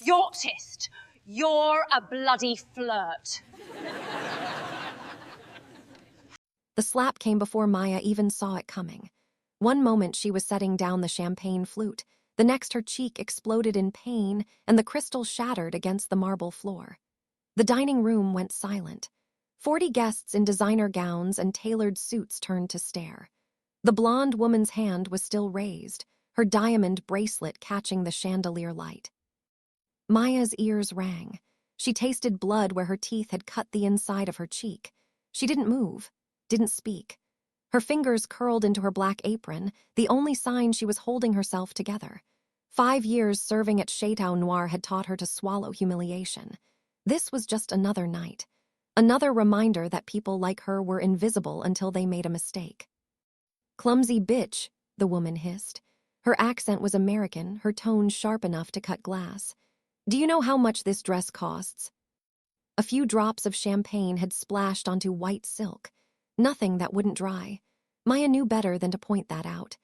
yachtist. You're a bloody flirt. The slap came before Maya even saw it coming. One moment she was setting down the champagne flute, the next her cheek exploded in pain and the crystal shattered against the marble floor. The dining room went silent. 40 guests in designer gowns and tailored suits turned to stare. The blonde woman's hand was still raised, her diamond bracelet catching the chandelier light. Maya's ears rang. She tasted blood where her teeth had cut the inside of her cheek. She didn't move, didn't speak. Her fingers curled into her black apron, the only sign she was holding herself together. 5 years serving at Chateau Noir had taught her to swallow humiliation. This was just another night. Another reminder that people like her were invisible until they made a mistake. "Clumsy bitch," the woman hissed. Her accent was American, her tone sharp enough to cut glass. "Do you know how much this dress costs?" A few drops of champagne had splashed onto white silk. Nothing that wouldn't dry. Maya knew better than to point that out.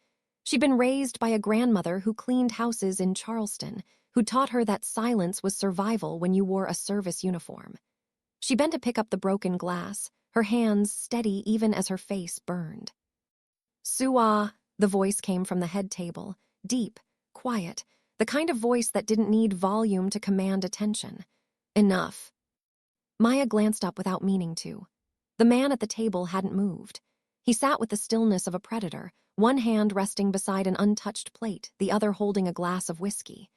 She'd been raised by a grandmother who cleaned houses in Charleston, who taught her that silence was survival when you wore a service uniform. She bent to pick up the broken glass, her hands steady even as her face burned. "Suah," the voice came from the head table, deep, quiet, the kind of voice that didn't need volume to command attention. "Enough." Maya glanced up without meaning to. The man at the table hadn't moved. He sat with the stillness of a predator, one hand resting beside an untouched plate, the other holding a glass of whiskey.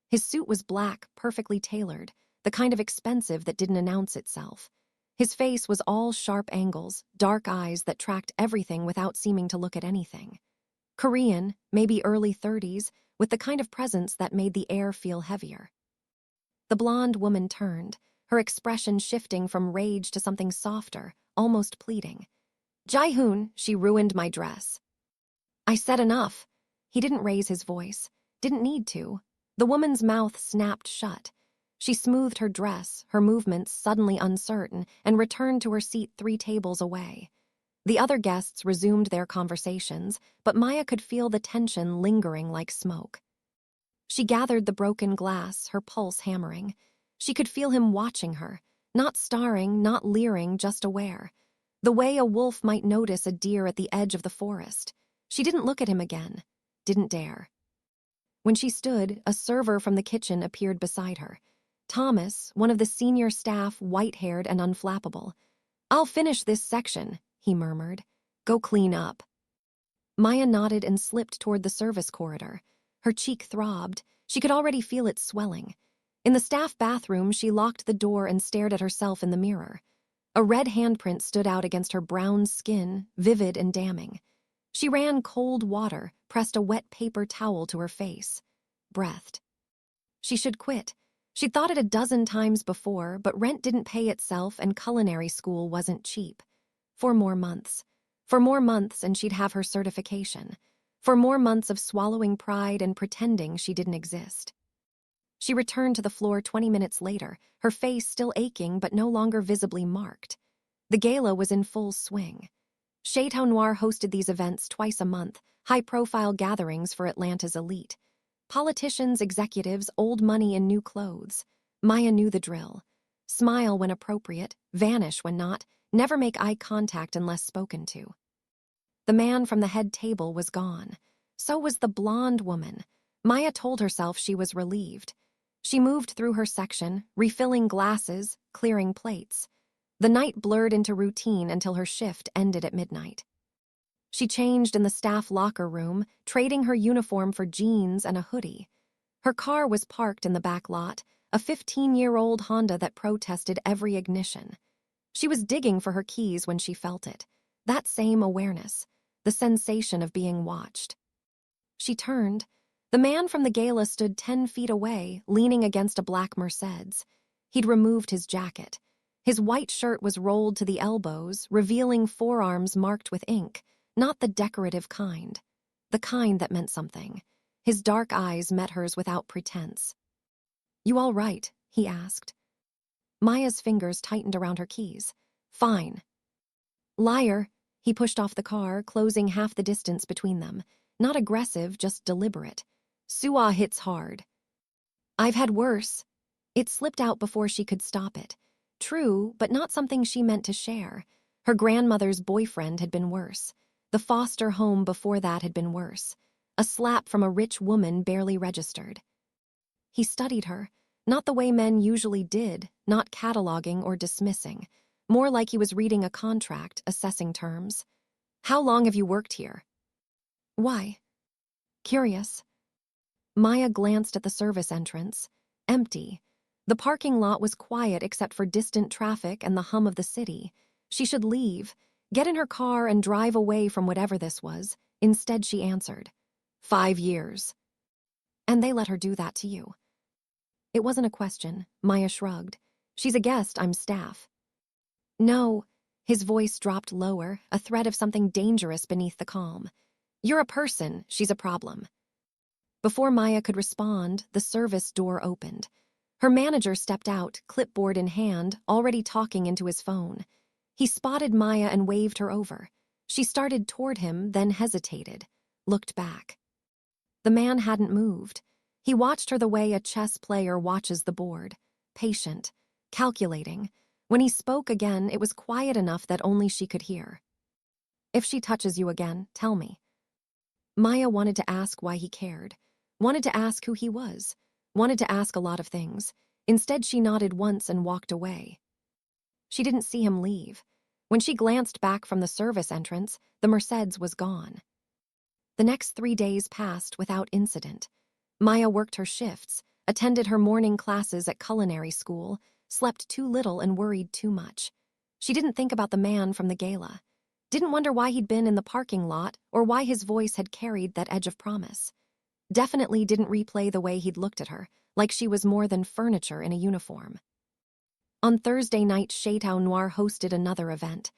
His suit was black, perfectly tailored, the kind of expensive that didn't announce itself. His face was all sharp angles, dark eyes that tracked everything without seeming to look at anything. Korean, maybe early 30s, with the kind of presence that made the air feel heavier. The blonde woman turned, her expression shifting from rage to something softer, almost pleading. "Ji-hoon, she ruined my dress." "I said enough." He didn't raise his voice, didn't need to. The woman's mouth snapped shut. She smoothed her dress, her movements suddenly uncertain, and returned to her seat 3 tables away. The other guests resumed their conversations, but Maya could feel the tension lingering like smoke. She gathered the broken glass, her pulse hammering. She could feel him watching her, not starring, not leering, just aware. The way a wolf might notice a deer at the edge of the forest. She didn't look at him again, didn't dare. When she stood, a server from the kitchen appeared beside her. Thomas, one of the senior staff, white-haired and unflappable. "I'll finish this section," he murmured. "Go clean up." Maya nodded and slipped toward the service corridor. Her cheek throbbed. She could already feel it swelling. In the staff bathroom, she locked the door and stared at herself in the mirror. A red handprint stood out against her brown skin, vivid and damning. She ran cold water, pressed a wet paper towel to her face. Breathed. She should quit. She'd thought it a dozen times before, but rent didn't pay itself and culinary school wasn't cheap. 4 more months. 4 more months and she'd have her certification. 4 more months of swallowing pride and pretending she didn't exist. She returned to the floor 20 minutes later, her face still aching but no longer visibly marked. The gala was in full swing. Chateau Noir hosted these events twice a month, high-profile gatherings for Atlanta's elite. Politicians, executives, old money in new clothes. Maya knew the drill. Smile when appropriate, vanish when not, never make eye contact unless spoken to. The man from the head table was gone. So was the blonde woman. Maya told herself she was relieved. She moved through her section, refilling glasses, clearing plates. The night blurred into routine until her shift ended at midnight. She changed in the staff locker room, trading her uniform for jeans and a hoodie. Her car was parked in the back lot, a 15-year-old Honda that protested every ignition. She was digging for her keys when she felt it. That same awareness, the sensation of being watched. She turned. The man from the gala stood 10 feet away, leaning against a black Mercedes. He'd removed his jacket. His white shirt was rolled to the elbows, revealing forearms marked with ink. Not the decorative kind. The kind that meant something. His dark eyes met hers without pretense. "You all right?" he asked. Maya's fingers tightened around her keys. "Fine." "Liar." He pushed off the car, closing half the distance between them. Not aggressive, just deliberate. "Suah hits hard." "I've had worse." It slipped out before she could stop it. True, but not something she meant to share. Her grandmother's boyfriend had been worse. The foster home before that had been worse. A slap from a rich woman barely registered. He studied her, not the way men usually did, not cataloging or dismissing. More like he was reading a contract, assessing terms. How long have you worked here? Why? Curious. Maya glanced at the service entrance. Empty. The parking lot was quiet except for distant traffic and the hum of the city. She should leave, get in her car and drive away from whatever this was. Instead, she answered, 5 years. And they let her do that to you. It wasn't a question. Maya shrugged. She's a guest, I'm staff. No. His voice dropped lower, a thread of something dangerous beneath the calm. You're a person, she's a problem. Before Maya could respond, the service door opened. Her manager stepped out, clipboard in hand, already talking into his phone. He spotted Maya and waved her over. She started toward him, then hesitated, looked back. The man hadn't moved. He watched her the way a chess player watches the board, patient, calculating. When he spoke again, it was quiet enough that only she could hear. If she touches you again, tell me. Maya wanted to ask why he cared, wanted to ask who he was, wanted to ask a lot of things. Instead, she nodded once and walked away. She didn't see him leave. When she glanced back from the service entrance, the Mercedes was gone. The next 3 days passed without incident. Maya worked her shifts, attended her morning classes at culinary school, slept too little and worried too much. She didn't think about the man from the gala. Didn't wonder why he'd been in the parking lot or why his voice had carried that edge of promise. Definitely didn't replay the way he'd looked at her, like she was more than furniture in a uniform. On Thursday night, Chateau Noir hosted another event.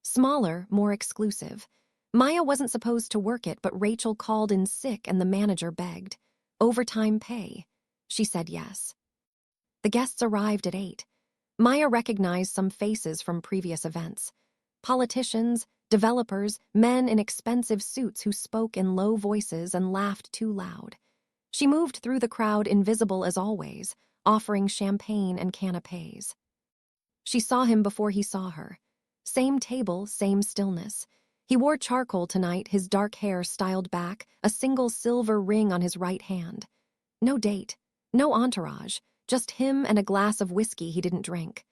Smaller, more exclusive. Maya wasn't supposed to work it, but Rachel called in sick and the manager begged. Overtime pay. She said yes. The guests arrived at 8. Maya recognized some faces from previous events. Politicians, developers, men in expensive suits who spoke in low voices and laughed too loud. She moved through the crowd invisible as always, offering champagne and canapés. She saw him before he saw her. Same table, same stillness. He wore charcoal tonight, his dark hair styled back, a single silver ring on his right hand. No date, no entourage, just him and a glass of whiskey he didn't drink.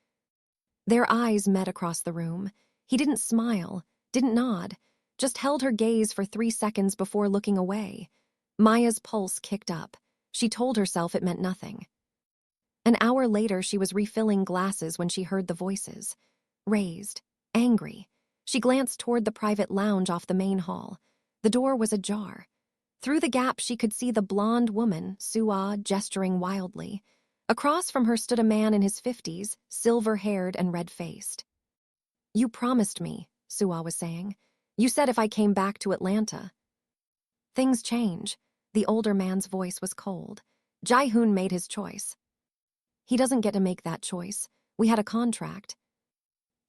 Their eyes met across the room. He didn't smile, didn't nod, just held her gaze for 3 seconds before looking away. Maya's pulse kicked up. She told herself it meant nothing. An hour later, she was refilling glasses when she heard the voices. Raised, angry. She glanced toward the private lounge off the main hall. The door was ajar. Through the gap, she could see the blonde woman, Sua, gesturing wildly. Across from her stood a man in his 50s, silver-haired and red-faced. You promised me, Sua was saying. You said if I came back to Atlanta. Things change. The older man's voice was cold. Ji-hoon made his choice. He doesn't get to make that choice. We had a contract.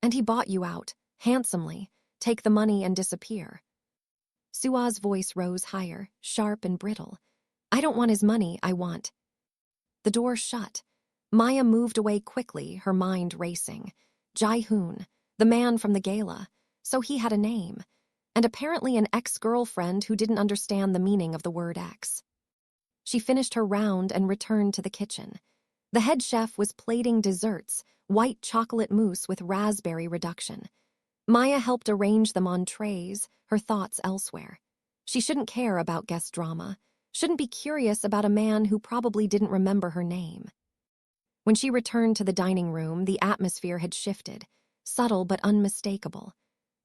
And he bought you out, handsomely, take the money and disappear. Sua's voice rose higher, sharp and brittle. I don't want his money, I want. The door shut. Maya moved away quickly, her mind racing. Ji-hoon, the man from the gala. So he had a name. And apparently an ex-girlfriend who didn't understand the meaning of the word ex. She finished her round and returned to the kitchen. The head chef was plating desserts, white chocolate mousse with raspberry reduction. Maya helped arrange them on trays, her thoughts elsewhere. She shouldn't care about guest drama, shouldn't be curious about a man who probably didn't remember her name. When she returned to the dining room, the atmosphere had shifted, subtle but unmistakable.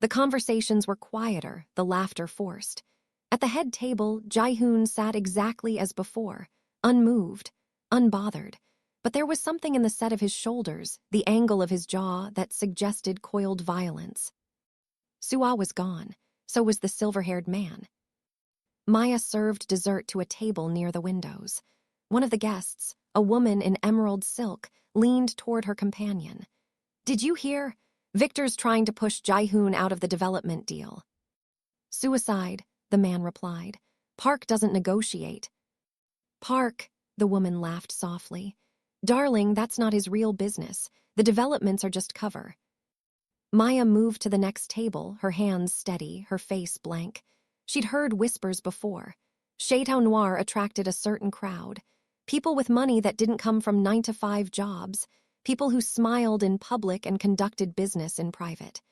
The conversations were quieter, the laughter forced. At the head table, Ji-hoon sat exactly as before, unmoved, unbothered. But there was something in the set of his shoulders, the angle of his jaw, that suggested coiled violence. Sua was gone, so was the silver-haired man. Maya served dessert to a table near the windows. One of the guests, a woman in emerald silk, leaned toward her companion. Did you hear? Victor's trying to push Ji-hoon out of the development deal. Suicide, the man replied. Park doesn't negotiate. Park, the woman laughed softly. Darling, that's not his real business. The developments are just cover. Maya moved to the next table, her hands steady, her face blank. She'd heard whispers before. Chateau Noir attracted a certain crowd. People with money that didn't come from 9-to-5 jobs. People who smiled in public and conducted business in private.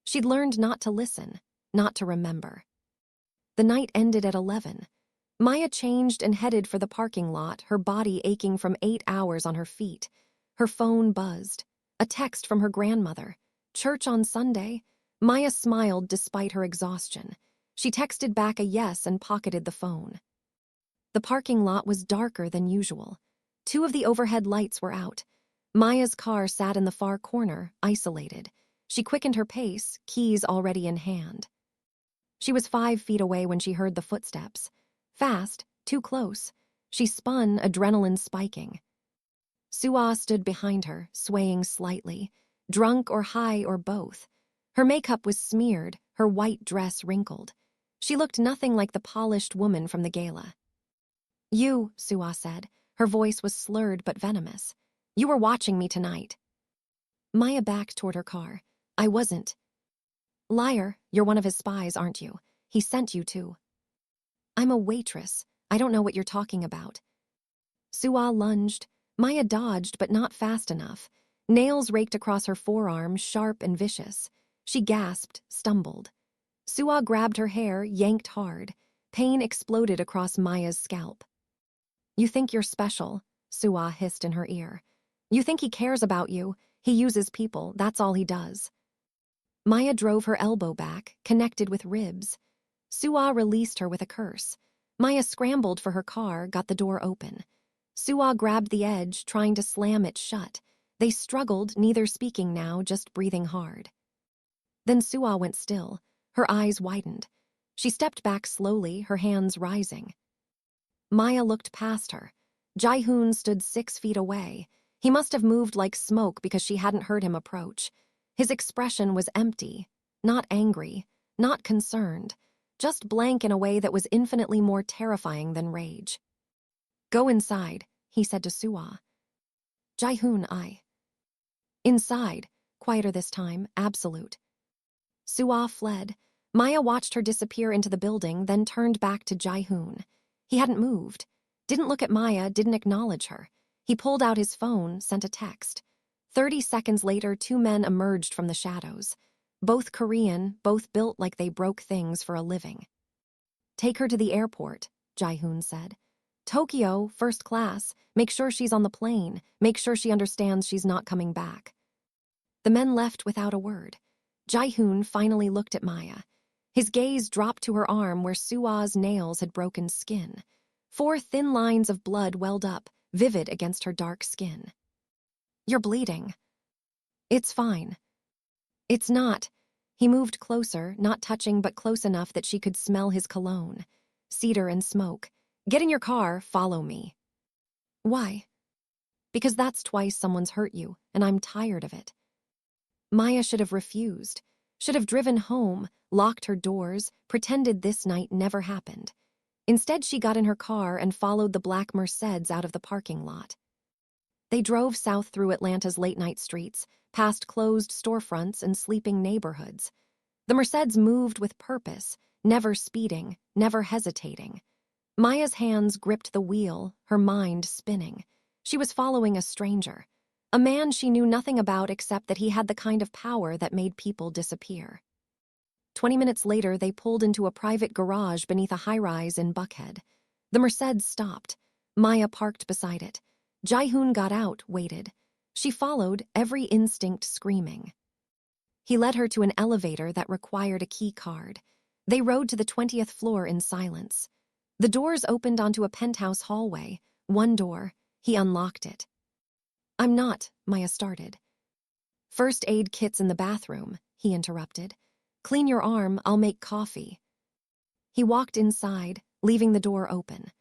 She'd learned not to listen, not to remember. The night ended at 11. Maya changed and headed for the parking lot, her body aching from 8 hours on her feet. Her phone buzzed. A text from her grandmother. Church on Sunday? Maya smiled despite her exhaustion. She texted back a yes and pocketed the phone. The parking lot was darker than usual. 2 of the overhead lights were out. Maya's car sat in the far corner, isolated. She quickened her pace, keys already in hand. She was 5 feet away when she heard the footsteps. Fast, too close. She spun, adrenaline spiking. Sua stood behind her, swaying slightly, drunk or high or both. Her makeup was smeared, her white dress wrinkled. She looked nothing like the polished woman from the gala. You, Sua said. Her voice was slurred but venomous. You were watching me tonight. Maya backed toward her car. I wasn't. Liar, you're one of his spies, aren't you? He sent you to. I'm a waitress. I don't know what you're talking about. Sua lunged. Maya dodged, but not fast enough. Nails raked across her forearm, sharp and vicious. She gasped, stumbled. Sua grabbed her hair, yanked hard. Pain exploded across Maya's scalp. You think you're special, Sua hissed in her ear. You think he cares about you. He uses people, that's all he does. Maya drove her elbow back, connected with ribs. Sua released her with a curse. Maya scrambled for her car, got the door open. Sua grabbed the edge, trying to slam it shut. They struggled, neither speaking now, just breathing hard. Then Sua went still. Her eyes widened. She stepped back slowly, her hands rising. Maya looked past her. Ji-hoon stood 6 feet away. He must have moved like smoke because she hadn't heard him approach. His expression was empty, not angry, not concerned, just blank in a way that was infinitely more terrifying than rage. Go inside, he said to Sua. Ji-hoon, Inside, quieter this time, absolute. Sua fled. Maya watched her disappear into the building, then turned back to Ji-hoon. He hadn't moved. Didn't look at Maya, didn't acknowledge her. He pulled out his phone, sent a text. 30 seconds later, 2 men emerged from the shadows. Both Korean, both built like they broke things for a living. Take her to the airport, Ji-hoon said. Tokyo, first class. Make sure she's on the plane. Make sure she understands she's not coming back. The men left without a word. Ji-hoon finally looked at Maya. His gaze dropped to her arm where Sua's nails had broken skin. 4 thin lines of blood welled up, vivid against her dark skin. You're bleeding. It's fine. It's not. He moved closer, not touching but close enough that she could smell his cologne. Cedar and smoke. Get in your car, follow me. Why? Because that's twice someone's hurt you, and I'm tired of it. Maya should have refused, should have driven home, locked her doors, pretended this night never happened. Instead, she got in her car and followed the black Mercedes out of the parking lot. They drove south through Atlanta's late-night streets, past closed storefronts and sleeping neighborhoods. The Mercedes moved with purpose, never speeding, never hesitating. Maya's hands gripped the wheel, her mind spinning. She was following a stranger, a man she knew nothing about except that he had the kind of power that made people disappear. 20 minutes later, they pulled into a private garage beneath a high-rise in Buckhead. The Mercedes stopped. Maya parked beside it. Ji-hoon got out, waited. She followed, every instinct screaming. He led her to an elevator that required a key card. They rode to the 20th floor in silence. The doors opened onto a penthouse hallway. One door. He unlocked it. I'm not, Maya started. First aid kit's in the bathroom, he interrupted. Clean your arm, I'll make coffee. He walked inside, leaving the door open.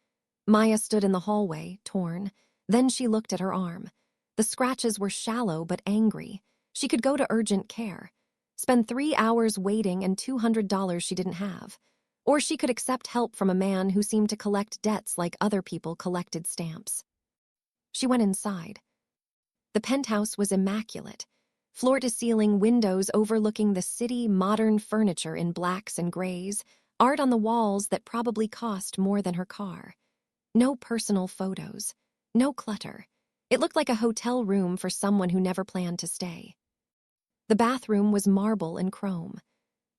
Maya stood in the hallway, torn. Then she looked at her arm. The scratches were shallow but angry. She could go to urgent care. Spend 3 hours waiting and $200 she didn't have. Or she could accept help from a man who seemed to collect debts like other people collected stamps. She went inside. The penthouse was immaculate. Floor-to-ceiling windows overlooking the city, modern furniture in blacks and grays, art on the walls that probably cost more than her car. No personal photos. No clutter. It looked like a hotel room for someone who never planned to stay. The bathroom was marble and chrome.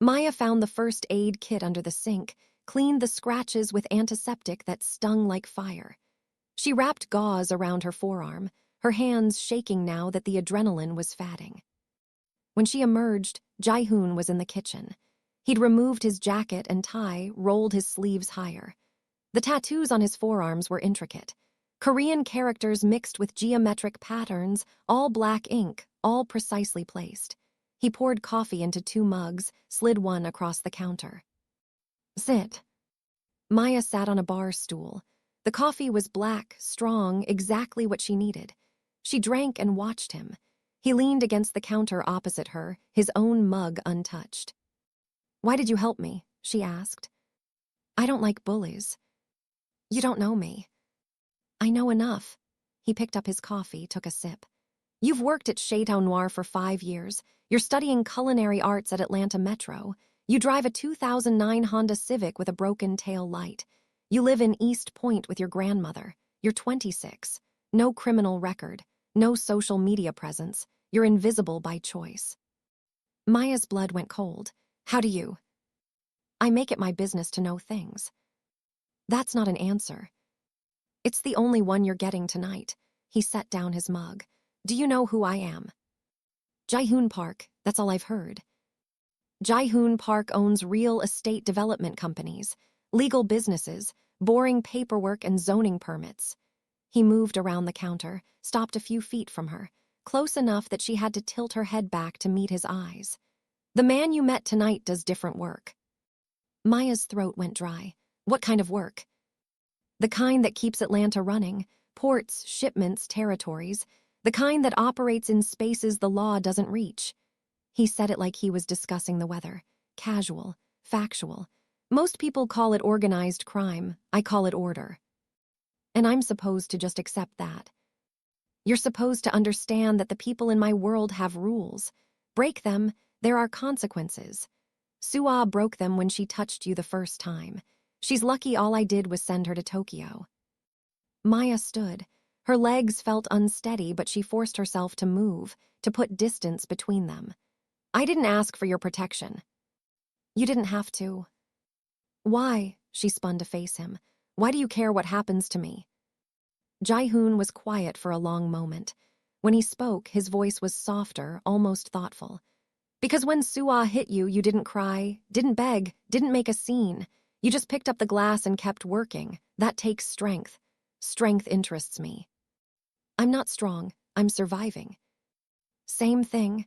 Maya found the first aid kit under the sink, cleaned the scratches with antiseptic that stung like fire. She wrapped gauze around her forearm, her hands shaking now that the adrenaline was fatting. When she emerged, Ji-hoon was in the kitchen. He'd removed his jacket and tie, rolled his sleeves higher. The tattoos on his forearms were intricate. Korean characters mixed with geometric patterns, all black ink, all precisely placed. He poured coffee into 2 mugs, slid one across the counter. Sit. Maya sat on a bar stool. The coffee was black, strong, exactly what she needed. She drank and watched him. He leaned against the counter opposite her, his own mug untouched. "Why did you help me?" she asked. "I don't like bullies." "You don't know me." "I know enough." He picked up his coffee, took a sip. "You've worked at Chateau Noir for 5 years. You're studying culinary arts at Atlanta Metro. You drive a 2009 Honda Civic with a broken tail light. You live in East Point with your grandmother. You're 26. No criminal record. No social media presence. You're invisible by choice." Maya's blood went cold. "How do you?" "I make it my business to know things." "That's not an answer." "It's the only one you're getting tonight." He set down his mug. "Do you know who I am?" "Ji-hoon Park, that's all I've heard." Ji-hoon Park owns real estate development companies, legal businesses, boring paperwork and zoning permits. He moved around the counter, stopped a few feet from her, close enough that she had to tilt her head back to meet his eyes. "The man you met tonight does different work." Maya's throat went dry. "What kind of work?" "The kind that keeps Atlanta running, ports, shipments, territories, the kind that operates in spaces the law doesn't reach." He said it like he was discussing the weather. Casual, factual. "Most people call it organized crime. I call it order." "And I'm supposed to just accept that." "You're supposed to understand that the people in my world have rules. Break them, there are consequences. Sua broke them when she touched you the first time. She's lucky all I did was send her to Tokyo." Maya stood. Her legs felt unsteady, but she forced herself to move, to put distance between them. "I didn't ask for your protection." "You didn't have to." "Why?" She spun to face him. "Why do you care what happens to me?" Ji-hoon was quiet for a long moment. When he spoke, his voice was softer, almost thoughtful. "Because when Sua hit you, you didn't cry, didn't beg, didn't make a scene. You just picked up the glass and kept working. That takes strength. Strength interests me." "I'm not strong. I'm surviving." "Same thing."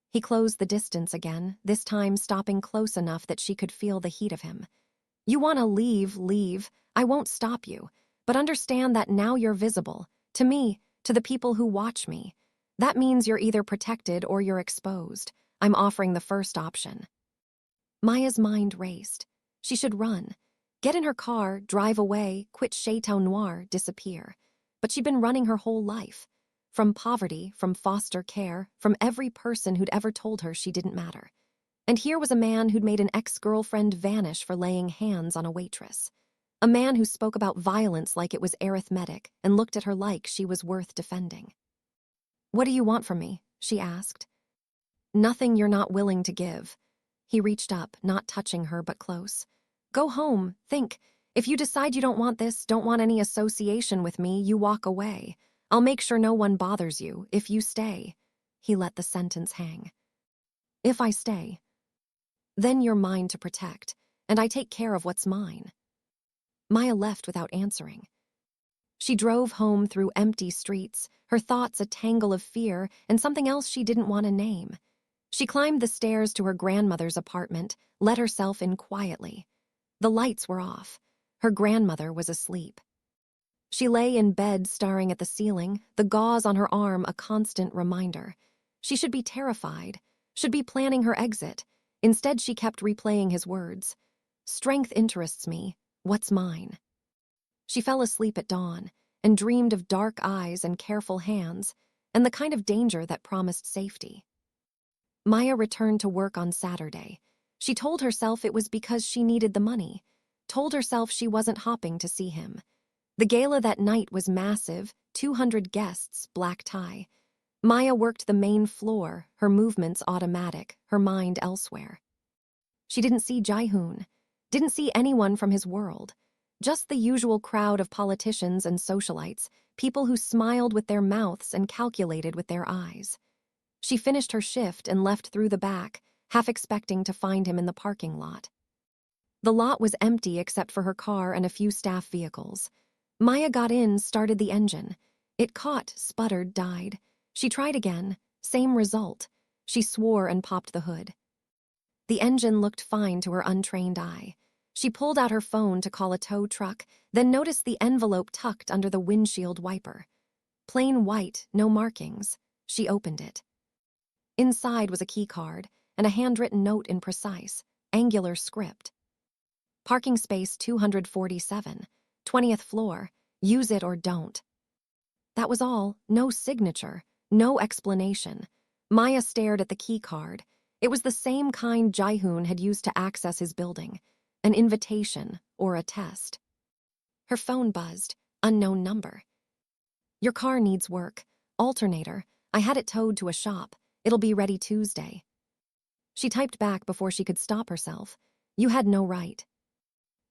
He closed the distance again, this time stopping close enough that she could feel the heat of him. "You want to leave, leave. I won't stop you. But understand that now you're visible. To me, to the people who watch me. That means you're either protected or you're exposed. I'm offering the first option." Maya's mind raced. She should run. Get in her car, drive away, quit Chateau Noir, disappear. But she'd been running her whole life. From poverty, from foster care, from every person who'd ever told her she didn't matter. And here was a man who'd made an ex-girlfriend vanish for laying hands on a waitress. A man who spoke about violence like it was arithmetic and looked at her like she was worth defending. "What do you want from me?" she asked. "Nothing you're not willing to give." He reached up, not touching her but close. "Go home, think. If you decide you don't want this, don't want any association with me, you walk away. I'll make sure no one bothers you, if you stay." He let the sentence hang. "If I stay, then you're mine to protect, and I take care of what's mine." Maya left without answering. She drove home through empty streets, her thoughts a tangle of fear and something else she didn't want to name. She climbed the stairs to her grandmother's apartment, let herself in quietly. The lights were off. Her grandmother was asleep. She lay in bed staring at the ceiling, the gauze on her arm a constant reminder. She should be terrified, should be planning her exit. Instead, she kept replaying his words. "Strength interests me. What's mine?" She fell asleep at dawn and dreamed of dark eyes and careful hands. and the kind of danger that promised safety. Maya returned to work on Saturday. She told herself it was because she needed the money, told herself she wasn't hopping to see him. The gala that night was massive, 200 guests, black tie. Maya worked the main floor, her movements automatic, her mind elsewhere. She didn't see Ji-hoon, didn't see anyone from his world. Just the usual crowd of politicians and socialites, people who smiled with their mouths and calculated with their eyes. She finished her shift and left through the back, half expecting to find him in the parking lot. The lot was empty except for her car and a few staff vehicles. Maya got in, started the engine. It caught, sputtered, died. She tried again, same result. She swore and popped the hood. The engine looked fine to her untrained eye. She pulled out her phone to call a tow truck, then noticed the envelope tucked under the windshield wiper. Plain white, no markings. She opened it. Inside was a key card and a handwritten note in precise, angular script. Parking space 247, 20th floor. Use it or don't. That was all, no signature, no explanation. Maya stared at the key card. It was the same kind Ji-hoon had used to access his building, an invitation or a test. Her phone buzzed, unknown number. Your car needs work. Alternator. I had it towed to a shop. It'll be ready Tuesday. She typed back before she could stop herself. You had no right.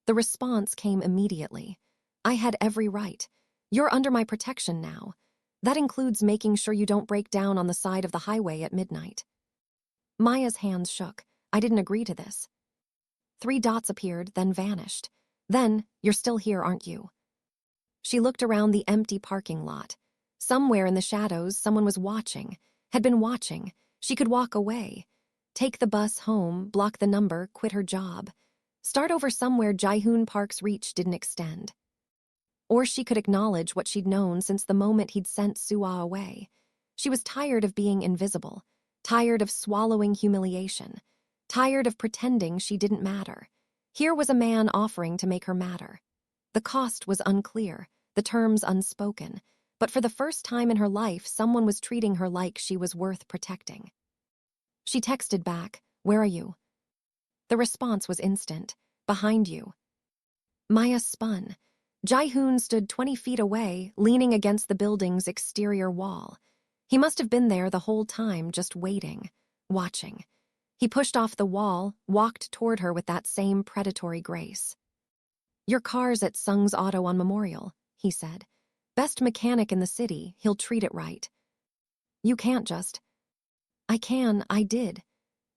The response came immediately. I had every right. You're under my protection now. That includes making sure you don't break down on the side of the highway at midnight. Maya's hands shook. I didn't agree to this. 3 dots appeared, then vanished. Then, you're still here, aren't you? She looked around the empty parking lot. Somewhere in the shadows, someone was watching, had been watching. She could walk away. Take the bus home, block the number, quit her job. Start over somewhere Ji-hoon Park's reach didn't extend. Or she could acknowledge what she'd known since the moment he'd sent Sua away. She was tired of being invisible, tired of swallowing humiliation, tired of pretending she didn't matter. Here was a man offering to make her matter. The cost was unclear, the terms unspoken, but for the first time in her life, someone was treating her like she was worth protecting. She texted back, "Where are you?" The response was instant, "Behind you." Maya spun. Ji-hoon stood 20 feet away, leaning against the building's exterior wall. He must have been there the whole time, just waiting, watching. He pushed off the wall, walked toward her with that same predatory grace. Your car's at Sung's Auto on Memorial, he said. Best mechanic in the city, he'll treat it right. You can't just. I can, I did.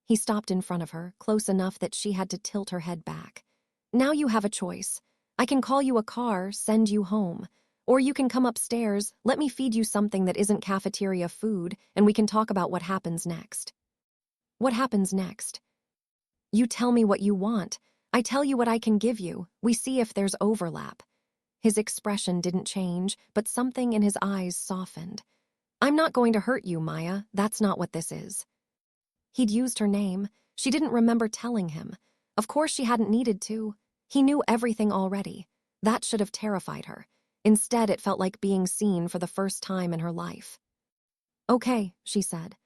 He stopped in front of her, close enough that she had to tilt her head back. Now you have a choice. I can call you a car, send you home. Or you can come upstairs, let me feed you something that isn't cafeteria food, and we can talk about what happens next. What happens next? You tell me what you want. I tell you what I can give you. We see if there's overlap. His expression didn't change, but something in his eyes softened. I'm not going to hurt you, Maya. That's not what this is. He'd used her name. She didn't remember telling him. Of course she hadn't needed to. He knew everything already. That should have terrified her. Instead, it felt like being seen for the first time in her life. Okay, she said.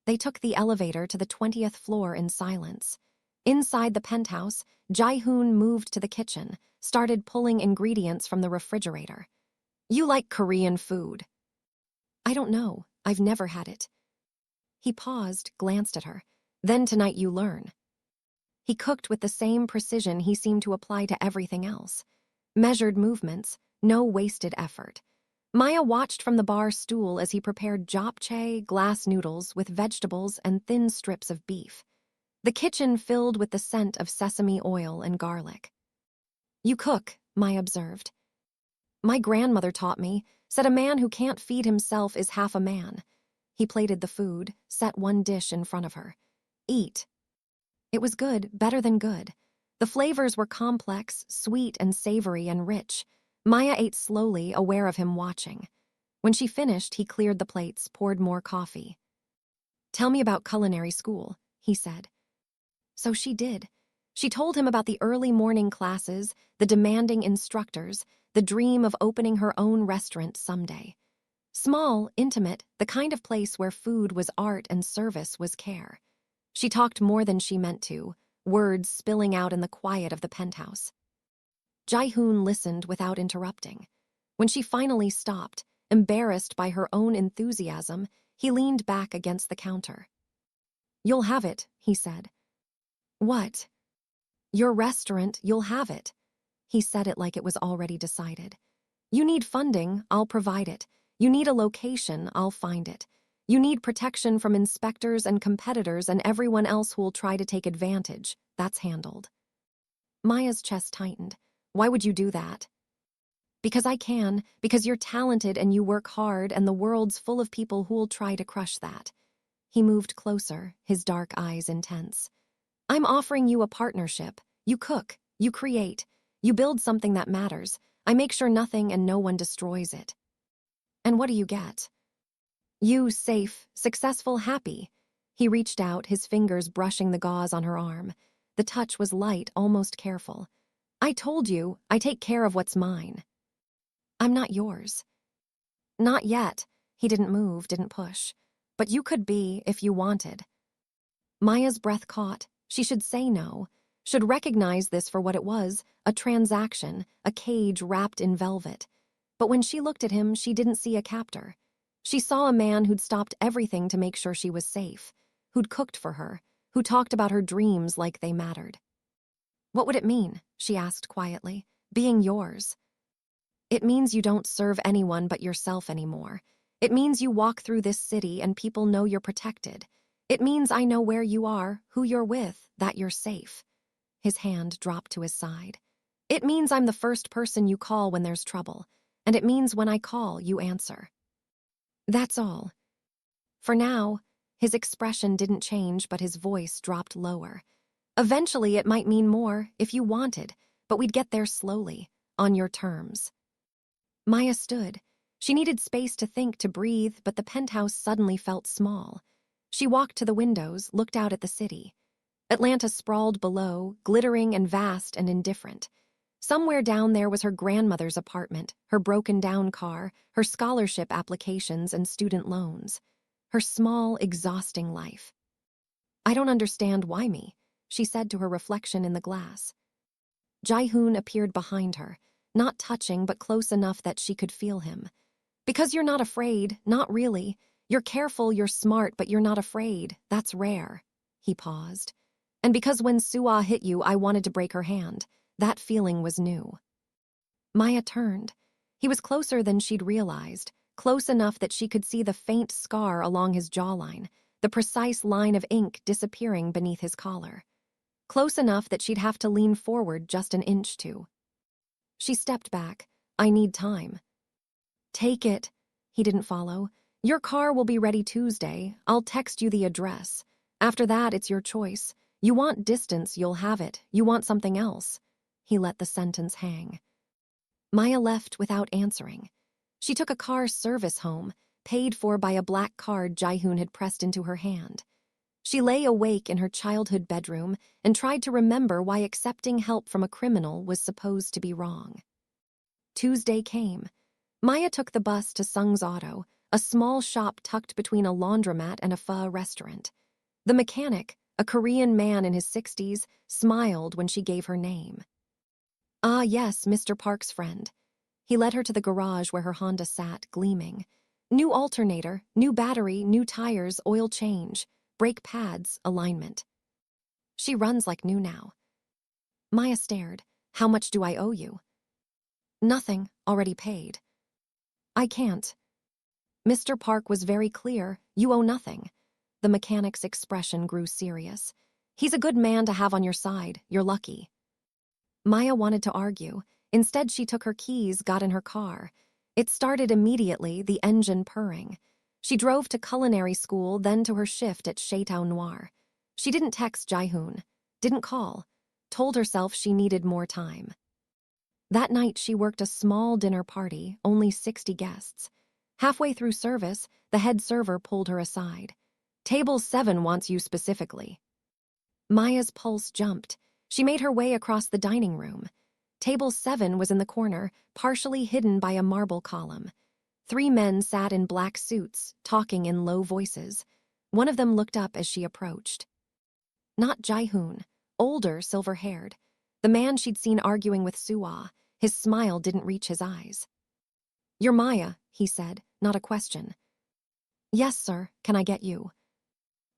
They took the elevator to the 20th floor in silence. Inside the penthouse, Ji-hoon moved to the kitchen, started pulling ingredients from the refrigerator. You like Korean food? I don't know. I've never had it. He paused, glanced at her. Then tonight you learn. He cooked with the same precision he seemed to apply to everything else. Measured movements, no wasted effort. Maya watched from the bar stool as he prepared japchae, glass noodles with vegetables and thin strips of beef. The kitchen filled with the scent of sesame oil and garlic. You cook, Maya observed. My grandmother taught me, said a man who can't feed himself is half a man. He plated the food, set one dish in front of her. Eat. It was good, better than good. The flavors were complex, sweet and savory and rich. Maya ate slowly, aware of him watching. When she finished, he cleared the plates, poured more coffee. Tell me about culinary school, he said. So she did. She told him about the early morning classes, the demanding instructors, the dream of opening her own restaurant someday. Small, intimate, the kind of place where food was art and service was care. She talked more than she meant to, words spilling out in the quiet of the penthouse. Ji-hoon listened without interrupting. When she finally stopped, embarrassed by her own enthusiasm, he leaned back against the counter. "You'll have it," he said. "What?" "Your restaurant, you'll have it." He said it like it was already decided. "You need funding, I'll provide it. You need a location, I'll find it. You need protection from inspectors and competitors and everyone else who'll try to take advantage. That's handled." Maya's chest tightened. "Why would you do that?" "Because I can, because you're talented and you work hard and the world's full of people who'll try to crush that." He moved closer, his dark eyes intense. "I'm offering you a partnership. You cook, you create, you build something that matters. I make sure nothing and no one destroys it." "And what do you get?" "You, safe, successful, happy." He reached out, his fingers brushing the gauze on her arm. The touch was light, almost careful. "I told you, I take care of what's mine." "I'm not yours." "Not yet." He didn't move, didn't push. "But you could be, if you wanted." Maya's breath caught. She should say no, should recognize this for what it was, a transaction, a cage wrapped in velvet. But when she looked at him, she didn't see a captor. She saw a man who'd stopped everything to make sure she was safe, who'd cooked for her, who talked about her dreams like they mattered. "What would it mean?" she asked quietly. "Being yours?" "It means you don't serve anyone but yourself anymore. It means you walk through this city and people know you're protected. It means I know where you are, who you're with, that you're safe." His hand dropped to his side. "It means I'm the first person you call when there's trouble, and it means when I call, you answer." "That's all." For now, his expression didn't change, but his voice dropped lower. "Eventually it might mean more, if you wanted, but we'd get there slowly, on your terms." Maya stood. She needed space to think, to breathe, but the penthouse suddenly felt small. She walked to the windows, looked out at the city. Atlanta sprawled below, glittering and vast and indifferent. Somewhere down there was her grandmother's apartment, her broken-down car, her scholarship applications and student loans. Her small, exhausting life. "I don't understand why me," she said to her reflection in the glass. Ji-hoon appeared behind her, not touching but close enough that she could feel him. "Because you're not afraid, not really. You're careful, you're smart, but you're not afraid. That's rare." He paused. "And because when Suah hit you, I wanted to break her hand. That feeling was new." Maya turned. He was closer than she'd realized, close enough that she could see the faint scar along his jawline, the precise line of ink disappearing beneath his collar. Close enough that she'd have to lean forward just an inch to. She stepped back. "I need time." "Take it." He didn't follow. "Your car will be ready Tuesday. I'll text you the address. After that, it's your choice. You want distance, you'll have it. You want something else." He let the sentence hang. Maya left without answering. She took a car service home, paid for by a black card Ji-hoon had pressed into her hand. She lay awake in her childhood bedroom and tried to remember why accepting help from a criminal was supposed to be wrong. Tuesday came. Maya took the bus to Sung's Auto, a small shop tucked between a laundromat and a pho restaurant. The mechanic, a Korean man in his 60s, smiled when she gave her name. "Ah, yes, Mr. Park's friend." He led her to the garage where her Honda sat, gleaming. New alternator, new battery, new tires, oil change, brake pads, alignment. "She runs like new now." Maya stared. "How much do I owe you?" "Nothing, already paid." "I can't." Mr. Park was very clear. "You owe nothing." The mechanic's expression grew serious. "He's a good man to have on your side. You're lucky." Maya wanted to argue. Instead, she took her keys, got in her car. It started immediately, the engine purring. She drove to culinary school, then to her shift at Chateau Noir. She didn't text Ji-hoon, didn't call, told herself she needed more time. That night, she worked a small dinner party, only 60 guests. Halfway through service, the head server pulled her aside. "Table 7 wants you specifically." Maya's pulse jumped. She made her way across the dining room. Table 7 was in the corner, partially hidden by a marble column. 3 men sat in black suits, talking in low voices. One of them looked up as she approached. Not Ji-hoon, older, silver-haired. The man she'd seen arguing with Suah. His smile didn't reach his eyes. "You're Maya," he said, not a question. "Yes, sir. Can I get you?"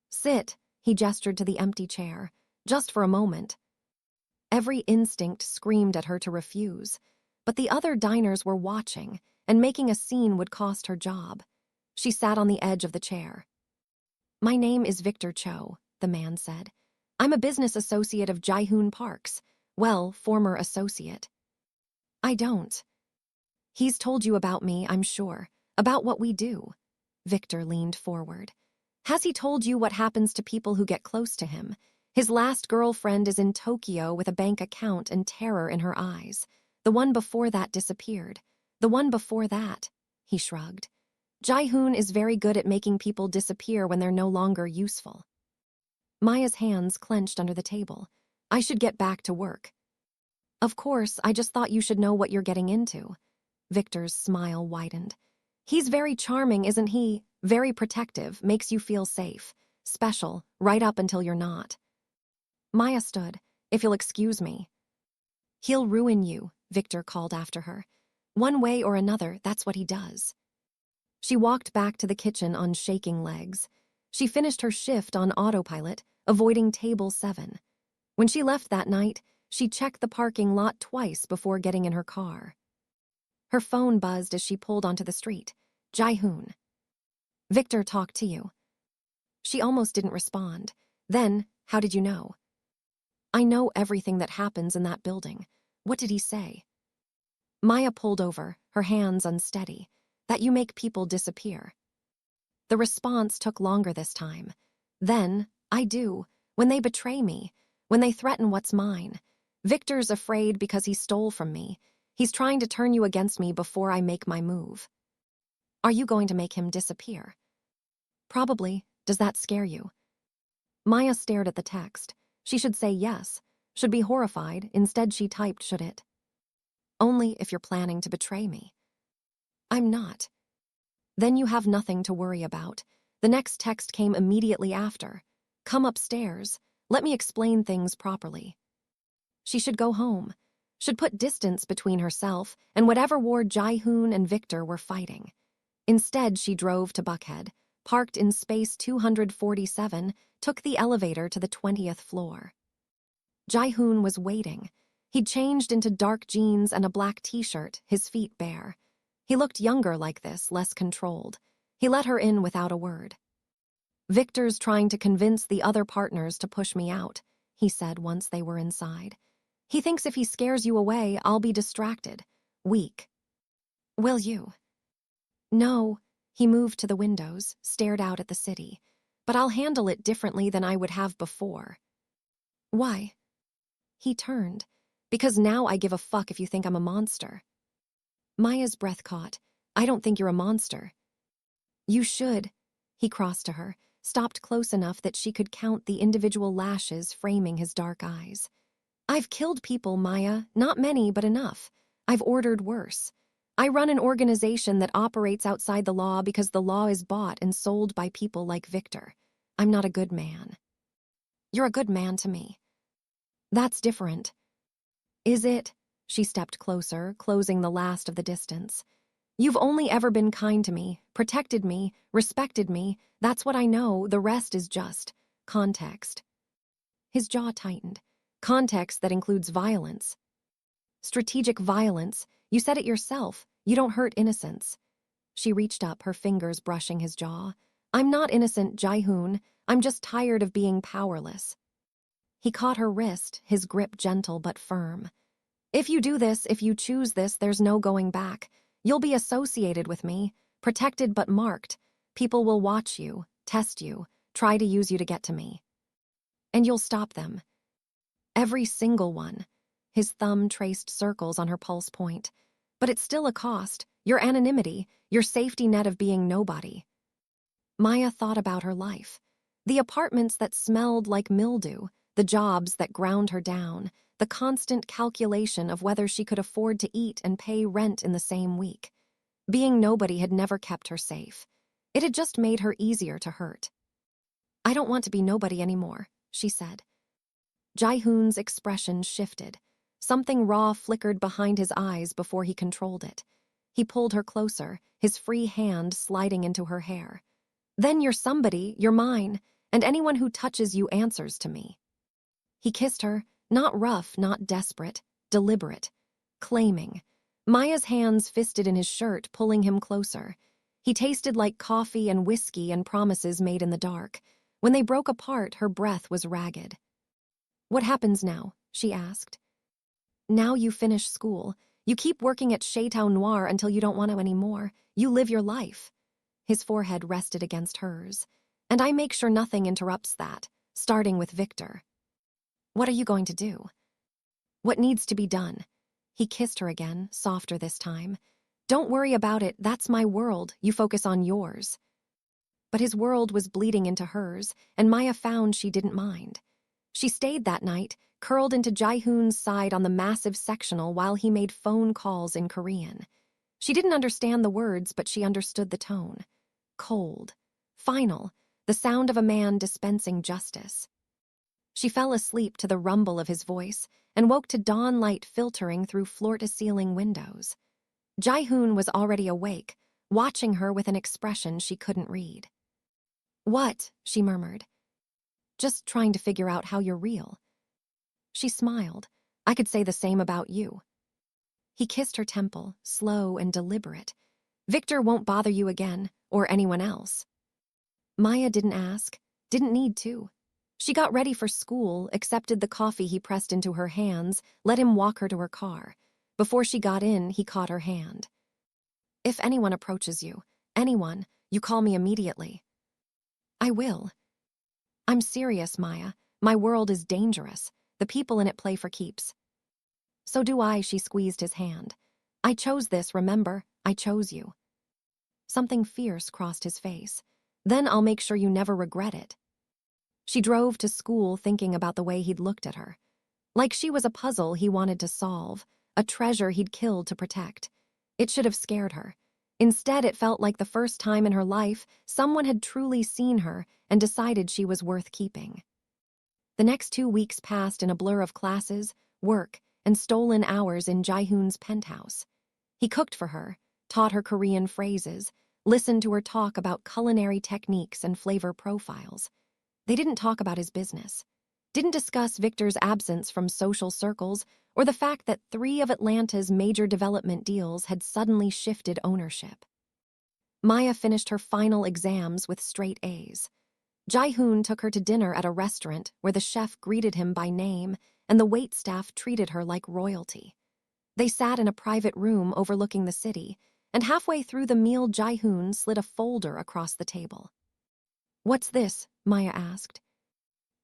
"Sit," he gestured to the empty chair. "Just for a moment." Every instinct screamed at her to refuse. But the other diners were watching, and making a scene would cost her job. She sat on the edge of the chair. "My name is Victor Cho," the man said. "I'm a business associate of Ji-hoon Park's. Well, former associate." "I don't." "He's told you about me, I'm sure. About what we do." Victor leaned forward. "Has he told you what happens to people who get close to him? His last girlfriend is in Tokyo with a bank account and terror in her eyes. The one before that disappeared. The one before that," he shrugged. "Ji-hoon is very good at making people disappear when they're no longer useful." Maya's hands clenched under the table. "I should get back to work." "Of course, I just thought you should know what you're getting into." Victor's smile widened. "He's very charming, isn't he? Very protective, makes you feel safe. Special, right up until you're not." Maya stood. "If you'll excuse me." "He'll ruin you," Victor called after her. "One way or another, that's what he does." She walked back to the kitchen on shaking legs. She finished her shift on autopilot, avoiding table 7. When she left that night, she checked the parking lot twice before getting in her car. Her phone buzzed as she pulled onto the street. "Ji-hoon." "Victor talked to you." She almost didn't respond. Then, "How did you know?" "I know everything that happens in that building. What did he say?" Maya pulled over, her hands unsteady. "That you make people disappear." The response took longer this time. "Then, I do. When they betray me. When they threaten what's mine. Victor's afraid because he stole from me. He's trying to turn you against me before I make my move." "Are you going to make him disappear?" "Probably. Does that scare you?" Maya stared at the text. She should say yes. Should be horrified. Instead she typed, "Should it?" "Only if you're planning to betray me." "I'm not." "Then you have nothing to worry about." The next text came immediately after. "Come upstairs. Let me explain things properly." She should go home. Should put distance between herself and whatever war Ji-hoon and Victor were fighting. Instead, she drove to Buckhead, parked in space 247, took the elevator to the 20th floor. Ji-hoon was waiting. He'd changed into dark jeans and a black t-shirt, his feet bare. He looked younger like this, less controlled. He let her in without a word. "Victor's trying to convince the other partners to push me out," he said once they were inside. "He thinks if he scares you away, I'll be distracted. Weak." "Will you?" "No." He moved to the windows, stared out at the city. "But I'll handle it differently than I would have before." "Why?" He turned. "Because now I give a fuck if you think I'm a monster." Maya's breath caught. "I don't think you're a monster." "You should." He crossed to her, stopped close enough that she could count the individual lashes framing his dark eyes. "I've killed people, Maya. Not many, but enough. I've ordered worse. I run an organization that operates outside the law because the law is bought and sold by people like Victor. I'm not a good man." "You're a good man to me." "That's different." "Is it?" She stepped closer, closing the last of the distance. "You've only ever been kind to me, protected me, respected me. That's what I know. The rest is just context." His jaw tightened. "Context that includes violence." "Strategic violence. You said it yourself. You don't hurt innocents." She reached up, her fingers brushing his jaw. "I'm not innocent, Ji-hoon. I'm just tired of being powerless." He caught her wrist, his grip gentle but firm. "If you do this, if you choose this, there's no going back. You'll be associated with me, protected but marked. People will watch you, test you, try to use you to get to me. And you'll stop them. Every single one." His thumb traced circles on her pulse point. "But it's still a cost. Your anonymity, your safety net of being nobody." Maya thought about her life. The apartments that smelled like mildew, the jobs that ground her down, the constant calculation of whether she could afford to eat and pay rent in the same week. Being nobody had never kept her safe. It had just made her easier to hurt. "I don't want to be nobody anymore," she said. Ji-hoon's expression shifted. Something raw flickered behind his eyes before he controlled it. He pulled her closer, his free hand sliding into her hair. "Then you're somebody, you're mine, and anyone who touches you answers to me." He kissed her, not rough, not desperate, deliberate, claiming. Maya's hands fisted in his shirt, pulling him closer. He tasted like coffee and whiskey and promises made in the dark. When they broke apart, her breath was ragged. "What happens now?" she asked. "Now you finish school. You keep working at Chateau Noir until you don't want to anymore. You live your life." His forehead rested against hers. "And I make sure nothing interrupts that, starting with Victor." "What are you going to do?" "What needs to be done?" He kissed her again, softer this time. "Don't worry about it, that's my world, you focus on yours." But his world was bleeding into hers, and Maya found she didn't mind. She stayed that night, curled into Ji-hoon's side on the massive sectional while he made phone calls in Korean. She didn't understand the words, but she understood the tone. Cold. Final. The sound of a man dispensing justice. She fell asleep to the rumble of his voice and woke to dawn light filtering through floor-to-ceiling windows. Ji-hoon was already awake, watching her with an expression she couldn't read. "What?" she murmured. "Just trying to figure out how you're real." She smiled. "I could say the same about you." He kissed her temple, slow and deliberate. "Victor won't bother you again, or anyone else." Maya didn't ask, didn't need to. She got ready for school, accepted the coffee he pressed into her hands, let him walk her to her car. Before she got in, he caught her hand. "If anyone approaches you, anyone, you call me immediately." "I will." "I'm serious, Maya. My world is dangerous. The people in it play for keeps." "So do I," she squeezed his hand. "I chose this, remember? I chose you." Something fierce crossed his face. "Then I'll make sure you never regret it." She drove to school thinking about the way he'd looked at her. Like she was a puzzle he wanted to solve, a treasure he'd killed to protect. It should have scared her. Instead, it felt like the first time in her life someone had truly seen her and decided she was worth keeping. The next 2 weeks passed in a blur of classes, work, and stolen hours in Ji-hoon's penthouse. He cooked for her, taught her Korean phrases, listened to her talk about culinary techniques and flavor profiles. They didn't talk about his business, didn't discuss Victor's absence from social circles or the fact that 3 of Atlanta's major development deals had suddenly shifted ownership. Maya finished her final exams with straight A's. Ji-hoon took her to dinner at a restaurant where the chef greeted him by name and the waitstaff treated her like royalty. They sat in a private room overlooking the city, and halfway through the meal Ji-hoon slid a folder across the table. "What's this?" Maya asked.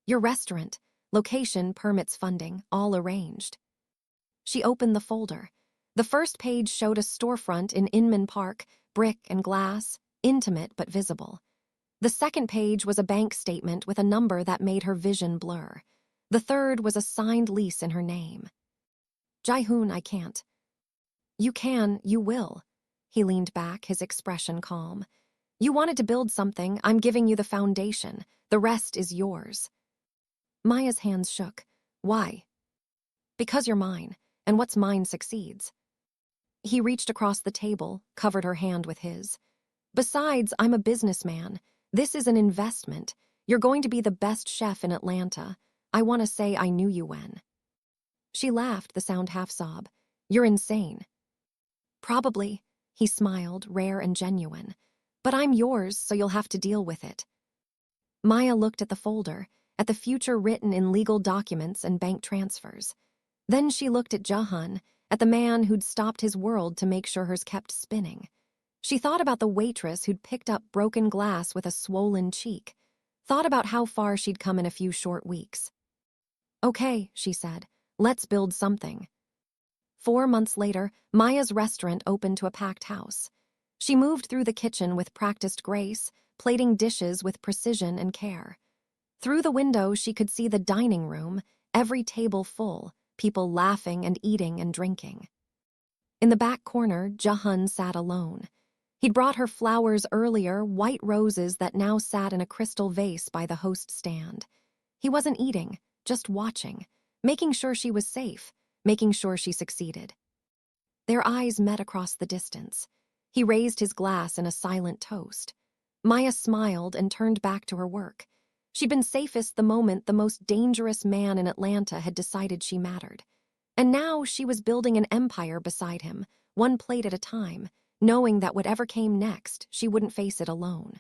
"Your restaurant. Location, permits, funding, all arranged." She opened the folder. The first page showed a storefront in Inman Park, brick and glass, intimate but visible. The second page was a bank statement with a number that made her vision blur. The third was a signed lease in her name. "Ji-hoon, I can't." "You can, you will." He leaned back, his expression calm. "You wanted to build something, I'm giving you the foundation. The rest is yours." Maya's hands shook. "Why?" "Because you're mine, and what's mine succeeds." He reached across the table, covered her hand with his. "Besides, I'm a businessman. This is an investment. You're going to be the best chef in Atlanta. I want to say I knew you when." She laughed, the sound half-sob. "You're insane." "Probably." He smiled, rare and genuine. "But I'm yours, so you'll have to deal with it." Maya looked at the folder, at the future written in legal documents and bank transfers. Then she looked at Ji-hoon, at the man who'd stopped his world to make sure hers kept spinning. She thought about the waitress who'd picked up broken glass with a swollen cheek, thought about how far she'd come in a few short weeks. "Okay," she said, "let's build something." 4 months later, Maya's restaurant opened to a packed house. She moved through the kitchen with practiced grace, plating dishes with precision and care. Through the window, she could see the dining room, every table full, people laughing and eating and drinking. In the back corner, Ji-hoon sat alone. He'd brought her flowers earlier, white roses that now sat in a crystal vase by the host stand. He wasn't eating, just watching, making sure she was safe, making sure she succeeded. Their eyes met across the distance. He raised his glass in a silent toast. Maya smiled and turned back to her work. She'd been safest the moment the most dangerous man in Atlanta had decided she mattered. And now she was building an empire beside him, one plate at a time, knowing that whatever came next, she wouldn't face it alone.